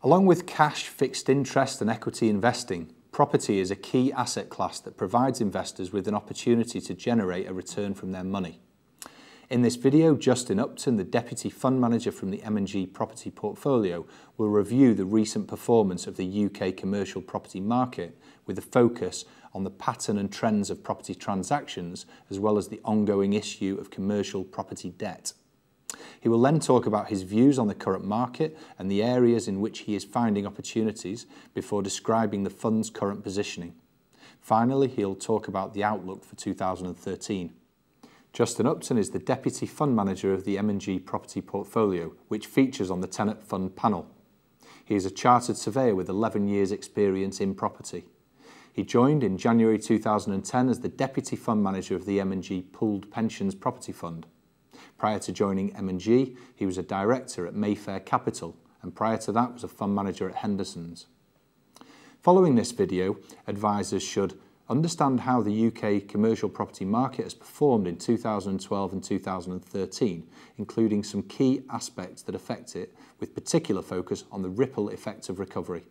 Along with cash, fixed interest and equity investing, property is a key asset class that provides investors with an opportunity to generate a return from their money. In this video, Justin Upton, the Deputy Fund Manager from the M&G Property Portfolio, will review the recent performance of the UK commercial property market with a focus on the pattern and trends of property transactions as well as the ongoing issue of commercial property debt. He will then talk about his views on the current market and the areas in which he is finding opportunities before describing the fund's current positioning. Finally, he'll talk about the outlook for 2013. Justin Upton is the Deputy Fund Manager of the M&G Property Portfolio, which features on the Tenet Fund panel. He is a chartered surveyor with 11 years' experience in property. He joined in January 2010 as the Deputy Fund Manager of the M&G Pooled Pensions Property Fund. Prior to joining M&G, he was a director at Mayfair Capital, and prior to that was a fund manager at Henderson's. Following this video, advisors should understand how the UK commercial property market has performed in 2012 and 2013, including some key aspects that affect it, with particular focus on the ripple effect of recovery.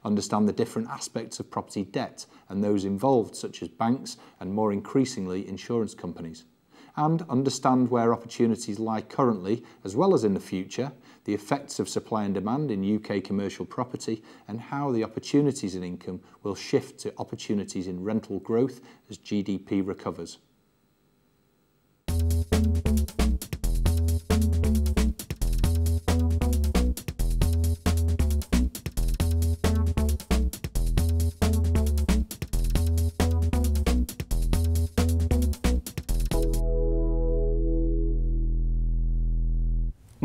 Understand the different aspects of property debt and those involved, such as banks and more increasingly insurance companies. And understand where opportunities lie currently, as well as in the future, the effects of supply and demand in UK commercial property, and how the opportunities in income will shift to opportunities in rental growth as GDP recovers.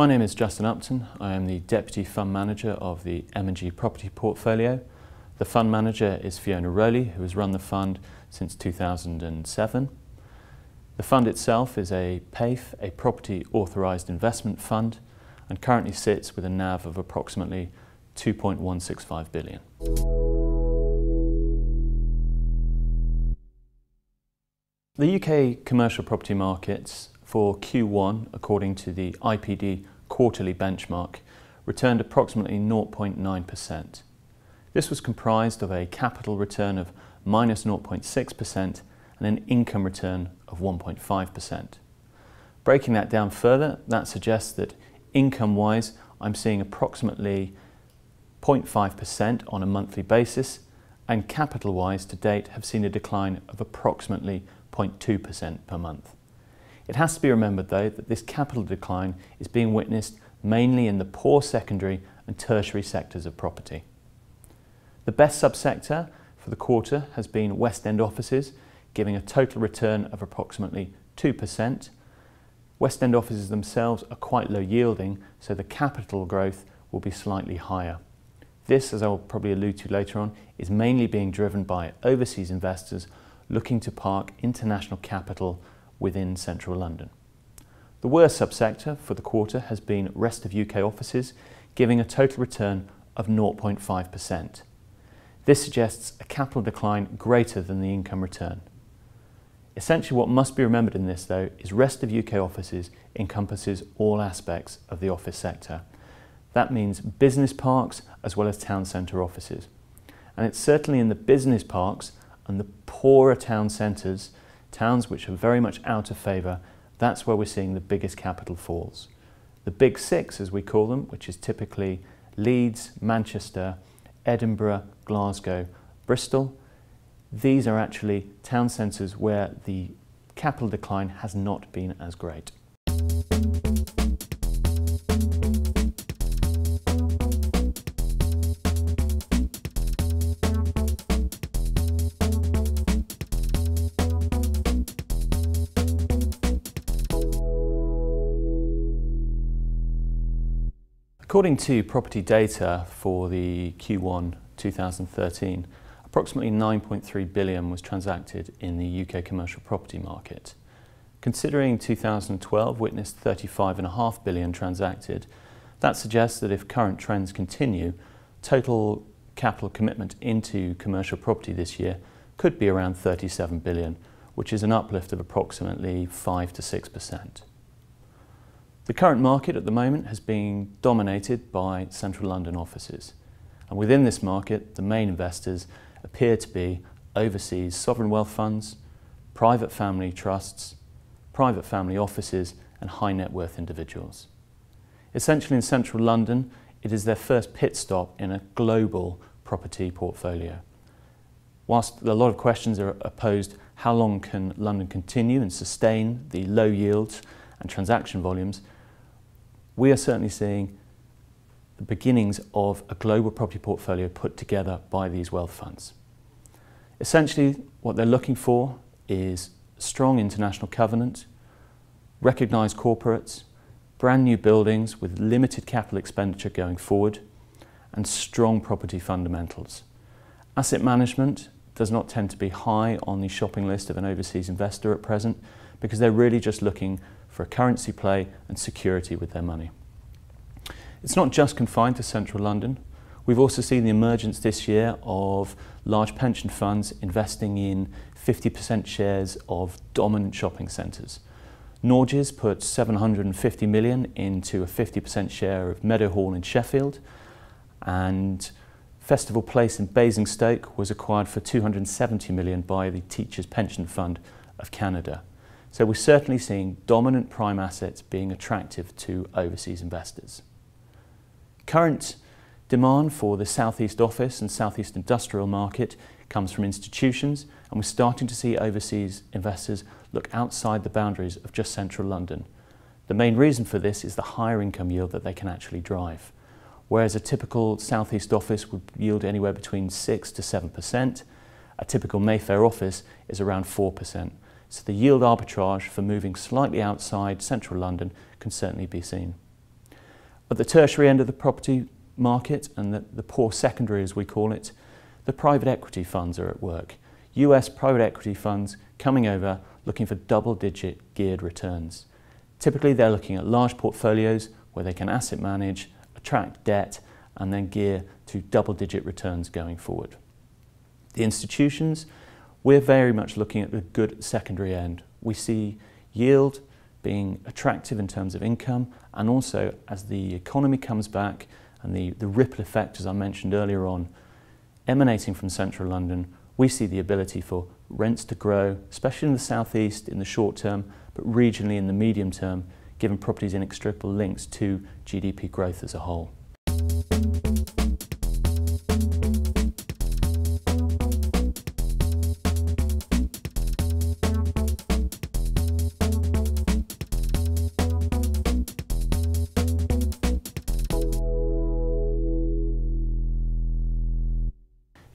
My name is Justin Upton. I am the Deputy Fund Manager of the M&G Property Portfolio. The Fund Manager is Fiona Rowley, who has run the fund since 2007. The fund itself is a PAIF, a Property Authorised Investment Fund, and currently sits with a NAV of approximately 2.165 billion. The UK commercial property markets for Q1, according to the IPD quarterly benchmark, returned approximately 0.9%. This was comprised of a capital return of minus 0.6% and an income return of 1.5%. Breaking that down further, that suggests that income-wise, I'm seeing approximately 0.5% on a monthly basis, and capital-wise to date have seen a decline of approximately 0.2% per month. It has to be remembered, though, that this capital decline is being witnessed mainly in the poor secondary and tertiary sectors of property. The best subsector for the quarter has been West End offices, giving a total return of approximately 2%. West End offices themselves are quite low yielding, so the capital growth will be slightly higher. This, as I will probably allude to later on, is mainly being driven by overseas investors looking to park international capital within central London. The worst subsector for the quarter has been rest of UK offices, giving a total return of 0.5%. This suggests a capital decline greater than the income return. Essentially what must be remembered in this, though, is rest of UK offices encompasses all aspects of the office sector. That means business parks as well as town centre offices. And it's certainly in the business parks and the poorer town centres, towns which are very much out of favour, that's where we're seeing the biggest capital falls. The big six, as we call them, which is typically Leeds, Manchester, Edinburgh, Glasgow, Bristol, these are actually town centres where the capital decline has not been as great. According to property data for the Q1 2013, approximately 9.3 billion was transacted in the UK commercial property market. Considering 2012 witnessed 35.5 billion transacted, that suggests that if current trends continue, total capital commitment into commercial property this year could be around 37 billion, which is an uplift of approximately 5 to 6%. The current market at the moment has been dominated by central London offices. And within this market, the main investors appear to be overseas sovereign wealth funds, private family trusts, private family offices, and high net worth individuals. Essentially in central London, it is their first pit stop in a global property portfolio. Whilst a lot of questions are posed, how long can London continue and sustain the low yields and transaction volumes, we are certainly seeing the beginnings of a global property portfolio put together by these wealth funds. Essentially, what they're looking for is strong international covenant, recognised corporates, brand new buildings with limited capital expenditure going forward, and strong property fundamentals. Asset management does not tend to be high on the shopping list of an overseas investor at present because they're really just looking for a currency play and security with their money. It's not just confined to central London. We've also seen the emergence this year of large pension funds investing in 50% shares of dominant shopping centres. Norges put 750 million into a 50% share of Meadowhall in Sheffield, and Festival Place in Basingstoke was acquired for 270 million by the Teachers Pension Fund of Canada. So we're certainly seeing dominant prime assets being attractive to overseas investors. Current demand for the Southeast office and Southeast industrial market comes from institutions, and we're starting to see overseas investors look outside the boundaries of just central London. The main reason for this is the higher income yield that they can actually drive. Whereas a typical Southeast office would yield anywhere between 6 to 7%, a typical Mayfair office is around 4%. So the yield arbitrage for moving slightly outside central London can certainly be seen. At the tertiary end of the property market, and the poor secondary as we call it, the private equity funds are at work. US private equity funds coming over looking for double-digit geared returns. Typically they're looking at large portfolios where they can asset manage, attract debt, and then gear to double-digit returns going forward. The institutions, we're very much looking at the good secondary end. We see yield being attractive in terms of income, and also as the economy comes back and the ripple effect, as I mentioned earlier on, emanating from central London, we see the ability for rents to grow, especially in the southeast in the short term, but regionally in the medium term, given property's inextricable links to GDP growth as a whole.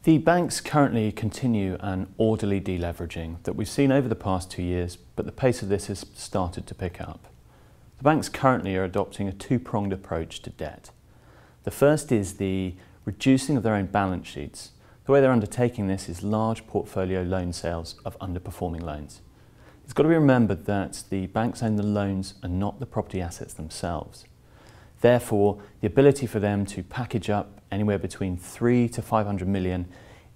The banks currently continue an orderly deleveraging that we've seen over the past 2 years, but the pace of this has started to pick up. The banks currently are adopting a two-pronged approach to debt. The first is the reducing of their own balance sheets. The way they're undertaking this is large portfolio loan sales of underperforming loans. It's got to be remembered that the banks own the loans and not the property assets themselves. Therefore, the ability for them to package up anywhere between 300 to 500 million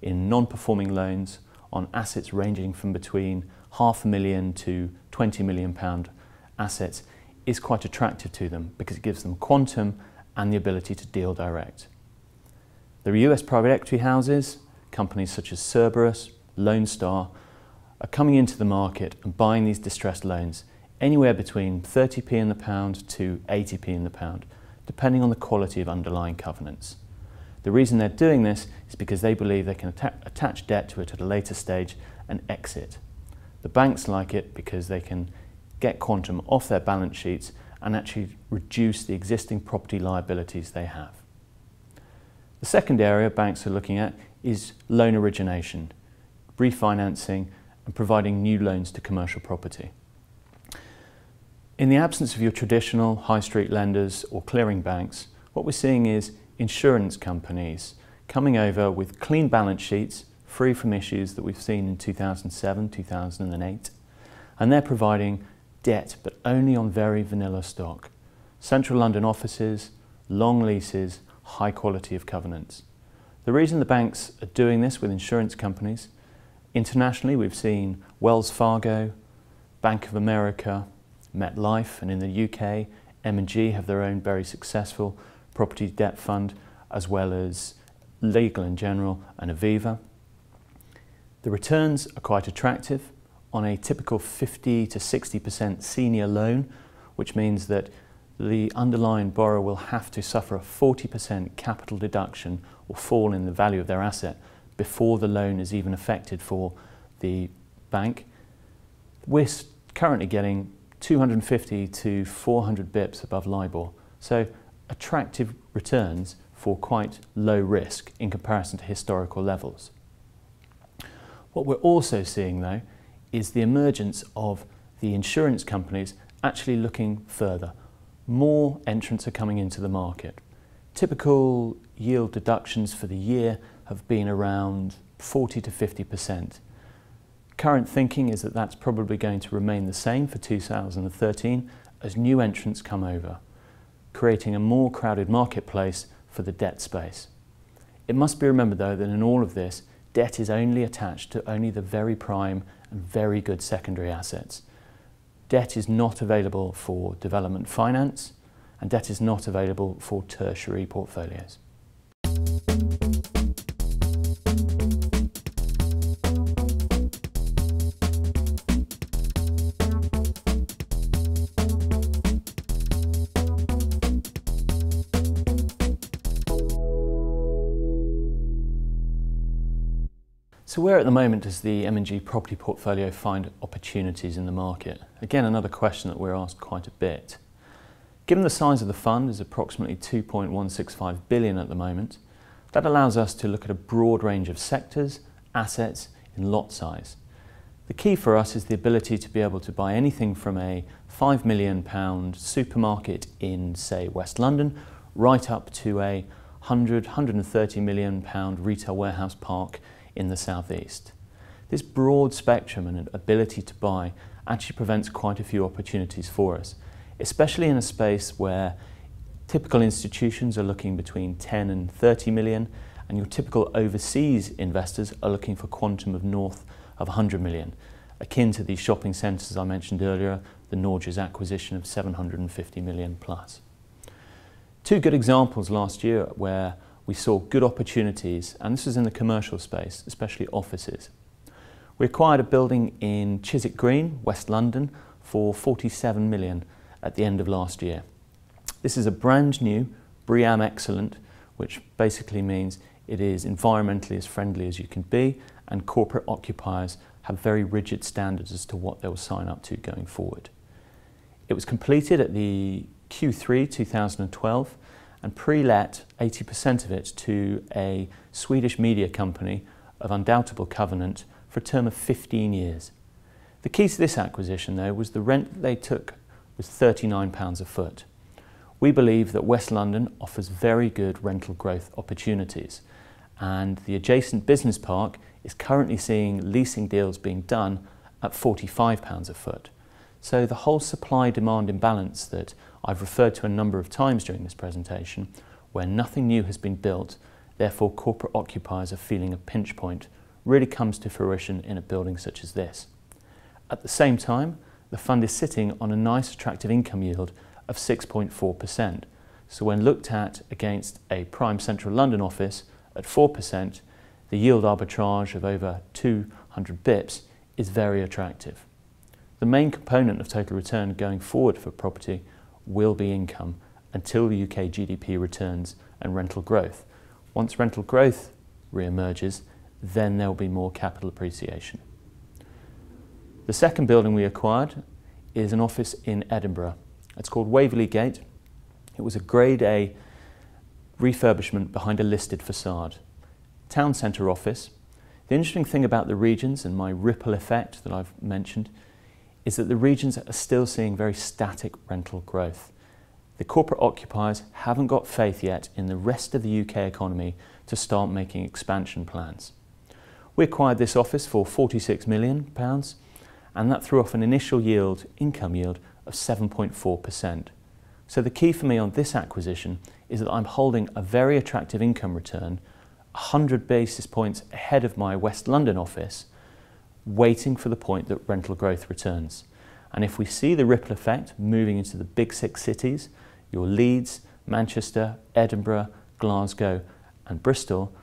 in non-performing loans on assets ranging from between £500,000 to £20 million assets is quite attractive to them because it gives them quantum and the ability to deal direct. The US private equity houses, companies such as Cerberus, Lone Star, are coming into the market and buying these distressed loans anywhere between 30p in the pound to 80p in the pound, depending on the quality of underlying covenants. The reason they're doing this is because they believe they can attach debt to it at a later stage and exit. The banks like it because they can get quantum off their balance sheets and actually reduce the existing property liabilities they have. The second area banks are looking at is loan origination, refinancing and providing new loans to commercial property. In the absence of your traditional high street lenders or clearing banks, what we're seeing is insurance companies coming over with clean balance sheets, free from issues that we've seen in 2007, 2008, and they're providing debt, but only on very vanilla stock. Central London offices, long leases, high quality of covenants. The reason the banks are doing this with insurance companies, internationally we've seen Wells Fargo, Bank of America, MetLife, and in the UK, M&G have their own very successful property debt fund, as well as Legal & General and Aviva. The returns are quite attractive on a typical 50 to 60% senior loan, which means that the underlying borrower will have to suffer a 40% capital deduction or fall in the value of their asset before the loan is even effected for the bank. We're currently getting 250 to 400 bips above LIBOR, so attractive returns for quite low risk in comparison to historical levels. What we're also seeing though is the emergence of the insurance companies actually looking further. More entrants are coming into the market. Typical yield deductions for the year have been around 40 to 50%. Current thinking is that that's probably going to remain the same for 2013 as new entrants come over, creating a more crowded marketplace for the debt space. It must be remembered though that in all of this, debt is only attached to only the very prime and very good secondary assets. Debt is not available for development finance, and debt is not available for tertiary portfolios. So where at the moment does the M&G property portfolio find opportunities in the market? Again, another question that we're asked quite a bit. Given the size of the fund is approximately 2.165 billion at the moment, that allows us to look at a broad range of sectors, assets in lot size. The key for us is the ability to be able to buy anything from a £5 million supermarket in, say, West London, right up to a £130 million retail warehouse park in the southeast. This broad spectrum and ability to buy actually presents quite a few opportunities for us, especially in a space where typical institutions are looking between 10 and 30 million, and your typical overseas investors are looking for quantum of north of 100 million, akin to the shopping centres I mentioned earlier, the Norges acquisition of 750 million plus. Two good examples last year where we saw good opportunities, and this was in the commercial space, especially offices. We acquired a building in Chiswick Green, West London, for 47 million at the end of last year. This is a brand new BREEAM Excellent, which basically means it is environmentally as friendly as you can be, and corporate occupiers have very rigid standards as to what they will sign up to going forward. It was completed at the Q3 2012 and pre-let 80% of it to a Swedish media company of undoubtable covenant for a term of 15 years. The key to this acquisition though was the rent that they took was £39 a foot. We believe that West London offers very good rental growth opportunities, and the adjacent business park is currently seeing leasing deals being done at £45 a foot. So the whole supply-demand imbalance that I've referred to a number of times during this presentation, where nothing new has been built, therefore corporate occupiers are feeling a pinch point, really comes to fruition in a building such as this. At the same time, the fund is sitting on a nice attractive income yield of 6.4%. So when looked at against a prime central London office at 4%, the yield arbitrage of over 200 bips is very attractive. The main component of total return going forward for property will be income until the UK GDP returns and rental growth. Once rental growth re-emerges, then there will be more capital appreciation. The second building we acquired is an office in Edinburgh. It's called Waverley Gate. It was a Grade A refurbishment behind a listed facade. Town centre office. The interesting thing about the regions and my ripple effect that I've mentioned is that the regions are still seeing very static rental growth. The corporate occupiers haven't got faith yet in the rest of the UK economy to start making expansion plans. We acquired this office for £46 million, and that threw off an initial yield, income yield, of 7.4%. So the key for me on this acquisition is that I'm holding a very attractive income return, 100 basis points ahead of my West London office, waiting for the point that rental growth returns. And if we see the ripple effect moving into the big six cities, your Leeds, Manchester, Edinburgh, Glasgow and Bristol,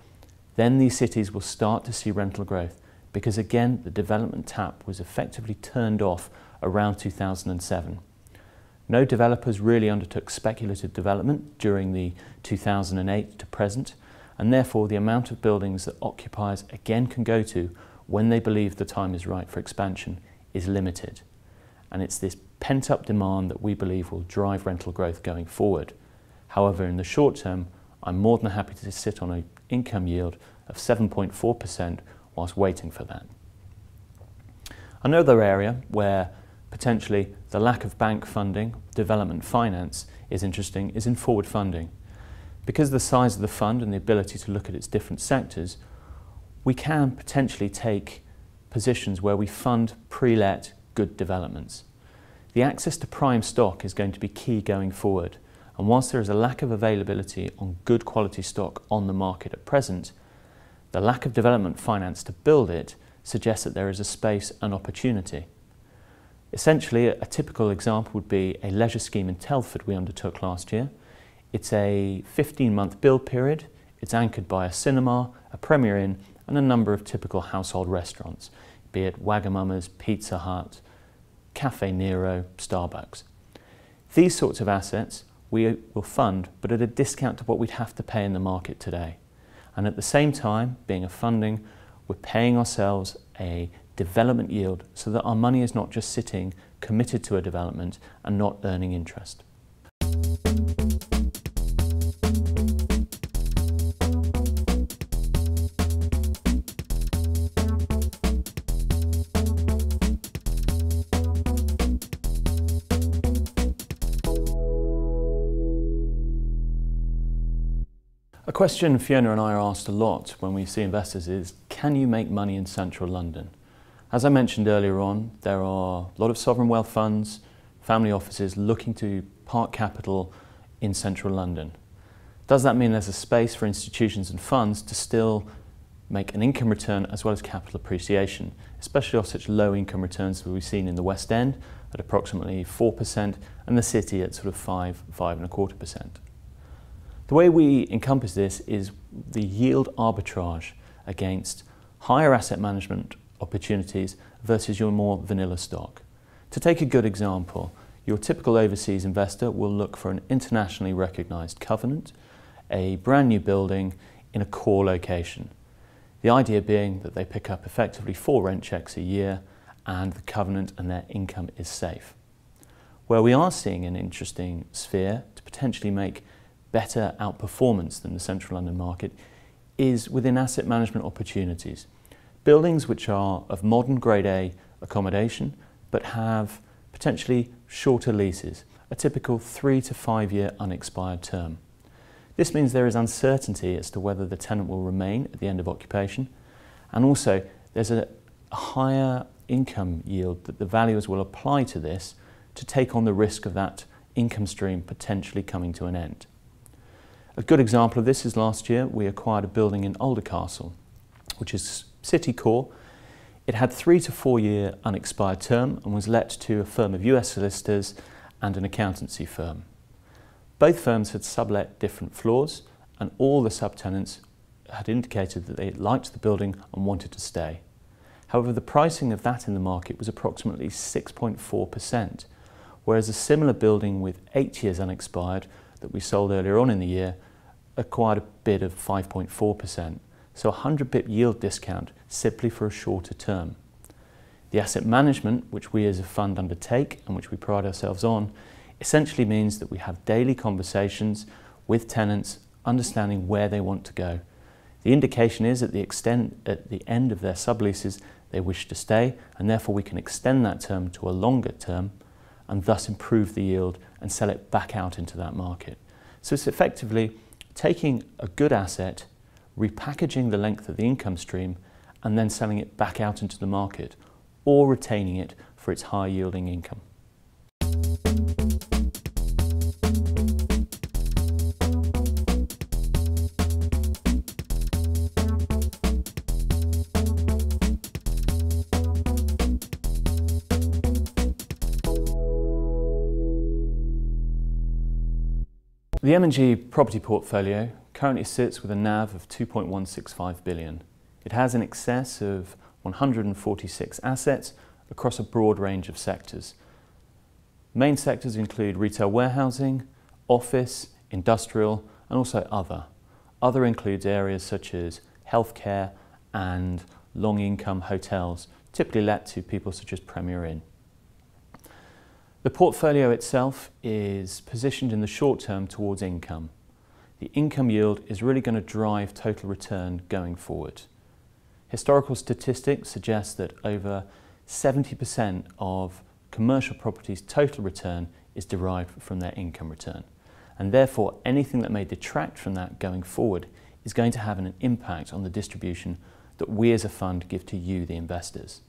then these cities will start to see rental growth because, again, the development tap was effectively turned off around 2007. No developers really undertook speculative development during the 2008 to present, and therefore the amount of buildings that occupiers again can go to when they believe the time is right for expansion is limited. And it's this pent-up demand that we believe will drive rental growth going forward. However, in the short term, I'm more than happy to sit on an income yield of 7.4% whilst waiting for that. Another area where potentially the lack of bank funding, development finance, is interesting is in forward funding. Because of the size of the fund and the ability to look at its different sectors, we can potentially take positions where we fund pre-let good developments. The access to prime stock is going to be key going forward, and whilst there is a lack of availability on good quality stock on the market at present, the lack of development finance to build it suggests that there is a space and opportunity. Essentially, a typical example would be a leisure scheme in Telford we undertook last year. It's a 15-month build period. It's anchored by a cinema, a Premier Inn, and a number of typical household restaurants, be it Wagamama's, Pizza Hut, Cafe Nero, Starbucks. These sorts of assets we will fund, but at a discount to what we'd have to pay in the market today. And at the same time, being a funding, we're paying ourselves a development yield so that our money is not just sitting committed to a development and not earning interest. A question Fiona and I are asked a lot when we see investors is, can you make money in central London? As I mentioned earlier on, there are a lot of sovereign wealth funds, family offices looking to park capital in central London. Does that mean there's a space for institutions and funds to still make an income return as well as capital appreciation, especially off such low income returns that we've seen in the West End at approximately 4% and the City at sort of 5.25%? The way we encompass this is the yield arbitrage against higher asset management opportunities versus your more vanilla stock. To take a good example, your typical overseas investor will look for an internationally recognised covenant, a brand new building in a core location. The idea being that they pick up effectively 4 rent checks a year and the covenant and their income is safe. Where we are seeing an interesting sphere to potentially make better outperformance than the central London market is within asset management opportunities. Buildings which are of modern grade A accommodation but have potentially shorter leases, a typical 3 to 5 year unexpired term. This means there is uncertainty as to whether the tenant will remain at the end of occupation, and also there's a higher income yield that the valuers will apply to this to take on the risk of that income stream potentially coming to an end. A good example of this is last year we acquired a building in Aldercastle, which is city core. It had 3 to 4 year unexpired term and was let to a firm of US solicitors and an accountancy firm. Both firms had sublet different floors and all the subtenants had indicated that they liked the building and wanted to stay. However, the pricing of that in the market was approximately 6.4%, whereas a similar building with 8 years unexpired that we sold earlier on in the year acquired a bid of 5.4%, so a 100 pip yield discount simply for a shorter term. The asset management, which we as a fund undertake and which we pride ourselves on, essentially means that we have daily conversations with tenants, understanding where they want to go. The indication is at the end of their subleases they wish to stay, and therefore we can extend that term to a longer term and thus improve the yield and sell it back out into that market. So it's effectively taking a good asset, repackaging the length of the income stream, and then selling it back out into the market, or retaining it for its high yielding income. The M&G property portfolio currently sits with a NAV of 2.165 billion. It has in excess of 146 assets across a broad range of sectors. Main sectors include retail warehousing, office, industrial, and also other. Other includes areas such as healthcare and long income hotels, typically let to people such as Premier Inn. The portfolio itself is positioned in the short term towards income. The income yield is really going to drive total return going forward. Historical statistics suggest that over 70% of commercial properties' total return is derived from their income return, and therefore anything that may detract from that going forward is going to have an impact on the distribution that we as a fund give to you, the investors.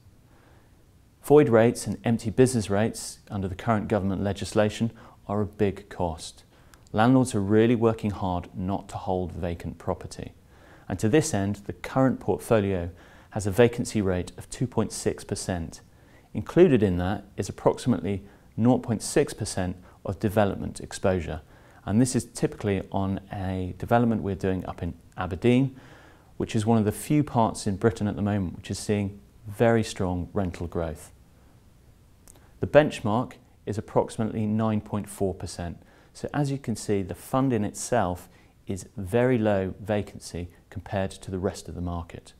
Void rates and empty business rates under the current government legislation are a big cost. Landlords are really working hard not to hold vacant property. And to this end, the current portfolio has a vacancy rate of 2.6%. Included in that is approximately 0.6% of development exposure. And this is typically on a development we're doing up in Aberdeen, which is one of the few parts in Britain at the moment which is seeing very strong rental growth. The benchmark is approximately 9.4%. So as you can see, the fund in itself is very low vacancy compared to the rest of the market.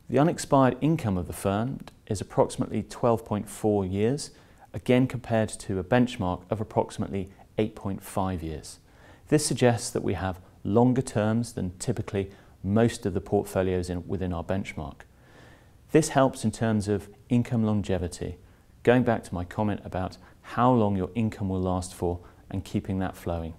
The unexpired income of the fund is approximately 12.4 years, again compared to a benchmark of approximately 8.5 years. This suggests that we have longer terms than typically most of the portfolios within our benchmark. This helps in terms of income longevity, going back to my comment about how long your income will last for and keeping that flowing.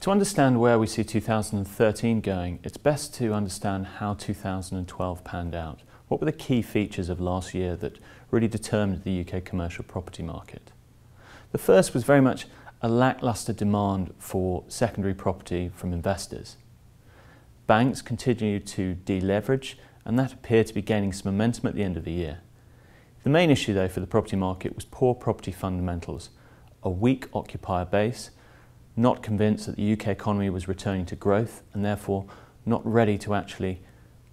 To understand where we see 2013 going, it's best to understand how 2012 panned out. What were the key features of last year that really determined the UK commercial property market? The first was very much a lacklustre demand for secondary property from investors. Banks continued to deleverage, and that appeared to be gaining some momentum at the end of the year. The main issue though for the property market was poor property fundamentals, a weak occupier base, not convinced that the UK economy was returning to growth and therefore not ready to actually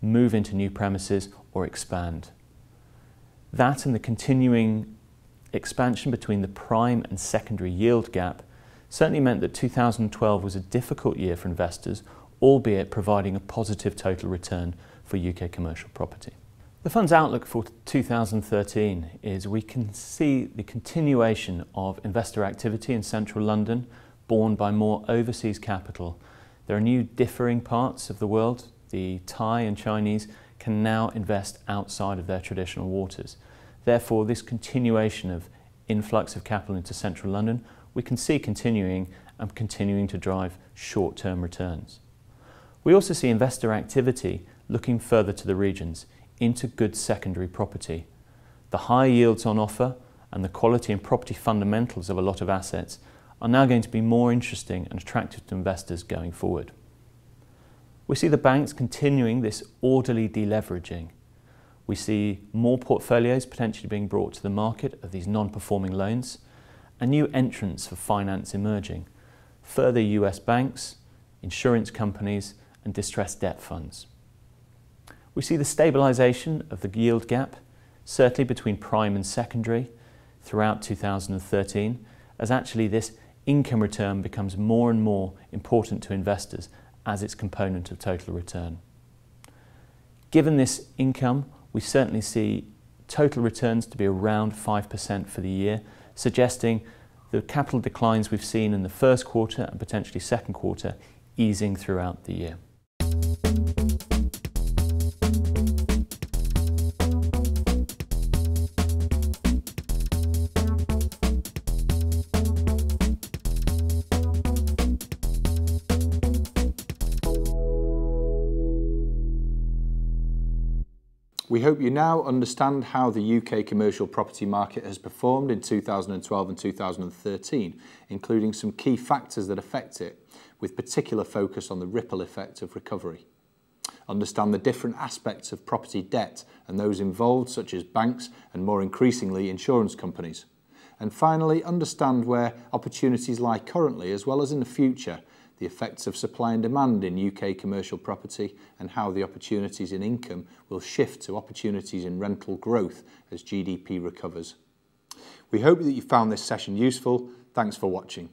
move into new premises or expand. That and the continuing expansion between the prime and secondary yield gap certainly meant that 2012 was a difficult year for investors, albeit providing a positive total return for UK commercial property. The fund's outlook for 2013 is we can see the continuation of investor activity in central London, borne by more overseas capital. There are new differing parts of the world. The Thai and Chinese can now invest outside of their traditional waters. Therefore, this continuation of influx of capital into central London, we can see continuing and continuing to drive short-term returns. We also see investor activity looking further to the regions, into good secondary property. The high yields on offer and the quality and property fundamentals of a lot of assets are now going to be more interesting and attractive to investors going forward. We see the banks continuing this orderly deleveraging. We see more portfolios potentially being brought to the market of these non-performing loans, and new entrants for finance emerging, further US banks, insurance companies and distressed debt funds. We see the stabilisation of the yield gap, certainly between prime and secondary, throughout 2013, as actually this income return becomes more and more important to investors as its component of total return. Given this income, we certainly see total returns to be around 5% for the year, suggesting the capital declines we've seen in the first quarter and potentially second quarter easing throughout the year. We hope you now understand how the UK commercial property market has performed in 2012 and 2013, including some key factors that affect it, with particular focus on the ripple effect of recovery. Understand the different aspects of property debt and those involved, such as banks and more increasingly insurance companies. And finally, understand where opportunities lie currently as well as in the future, the effects of supply and demand in UK commercial property and how the opportunities in income will shift to opportunities in rental growth as GDP recovers. We hope that you found this session useful. Thanks for watching.